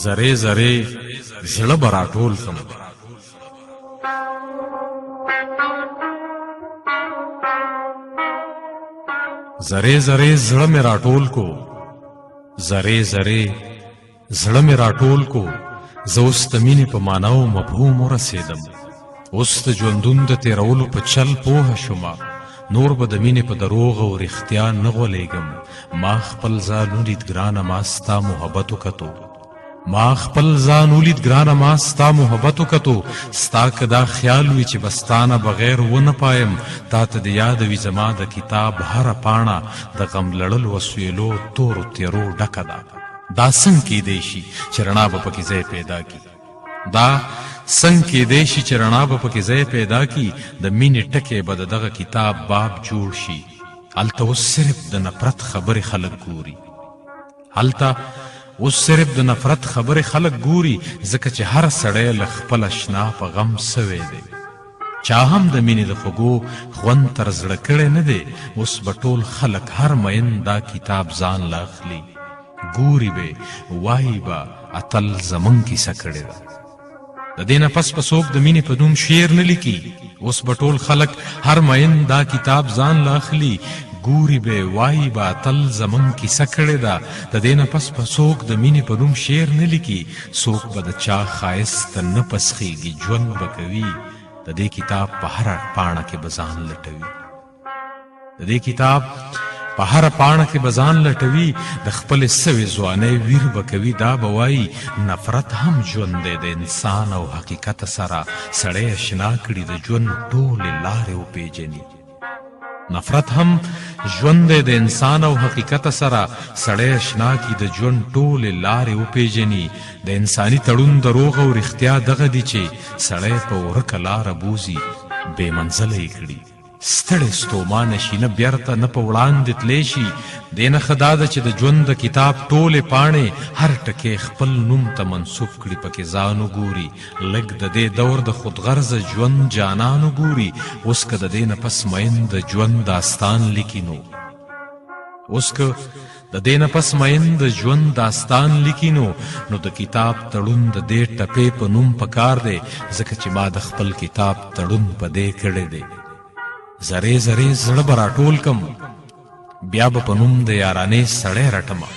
زره زره زړه به راټول کړم. زره زره زړه مې راټول کو، زره زره زړه مې راټول کو. زه اوس د مینې په معنا او مفهوم ورسېدم. اوس د ژوندون د تېرولو په چل پوهه شومه. نور به د مینې په دروغ او رښتیا نه غولېږم. ما خپل ځان ولید ګرانه، ما ستا محبت وکتو. ما خپل ځان ولید ګرانه، ما ستا محبت وکتو. ستا که دا خیال وي چې بستانه بغیر ونه پایم، تا ته د یاد وي زما د کتاب هره پاڼه د غم لړلو وسویلو تورو تیرو ډکه ده. دا څنګه کیدی شي چې رڼا به پکې ځای پیدا کړي؟ دا څنګه کیدی شي چې رڼا به پکې ځای پیدا کړي؟ د مینې ټکی به د دغه کتاب باب جوړ شي. هلته اوس صرف د نفرت خبرې خلک ګوري. هلته اوس صرف د نفرت خبرې خلک ګوري، ځکه چې هر سړی له خپل اشنا په غم سوی دی. چا هم د مینې د خوږو خوند تر زړه کړی نه دی. اوس به ټول خلک هر مین دا کتاب ځان له اخلي. ګوري به وایي به اتل زمونږ کیسه کړې ده. د دې نه پس به څوک د مینې په نوم شعر نه لیکي. اوس به ټول خلک هر مین دا کتاب ځان له اخلي. ګوري به وایي به اتل زمونږ کیسه کړې ده. د دې نه پس به څوک د مینې په نوم شعر نه لیکي. څوک به د چا ښایست ته نه پسخېږي، ژوند به کوي. د دې کتاب په هره پاڼه کې به ځان لټوي. د دې کتاب په هره پاڼه کې به ځان لټوي. د خپلې سوې ځوانۍ ویر به کوي. دا به وایي نفرت هم ژوند دی، د انسان او حقیقت سره سړی اشنا کړي، د ژوند ټولې لارې وپېژني. نفرت هم ژوند دی، د انسان او حقیقت سره سړی اشنا کړي، د ژوند ټولې لارې وپېژني. د انساني تړون دروغ او رښتیا دغه دي چې سړی په ورکه لاره بوزي، بې منزله یې کړي. ستړی ستومانه شي، نه بیرته نه په وړاندې تلی شي. دې نه ښه دا ده چې د ژوند د کتاب ټولې پاڼې هر ټکی خپل نوم ته منسوب کړي، پکې ځان وګوري. لږ د دې دور د خودغرضه ژوند جانان وګوري. اوس که د دې نه پس مین د ژوند داستان لیکي نو اوس که د دې نه پس مین د ژوند داستان لیکي نو د کتاب تړون د دې ټپې په نوم پکار دی، ځکه چې ما د خپل کتاب تړون په دې کړی دی. زره زره زړه به راټول کم، بیا به په نوم د یارانې سړی رټمه.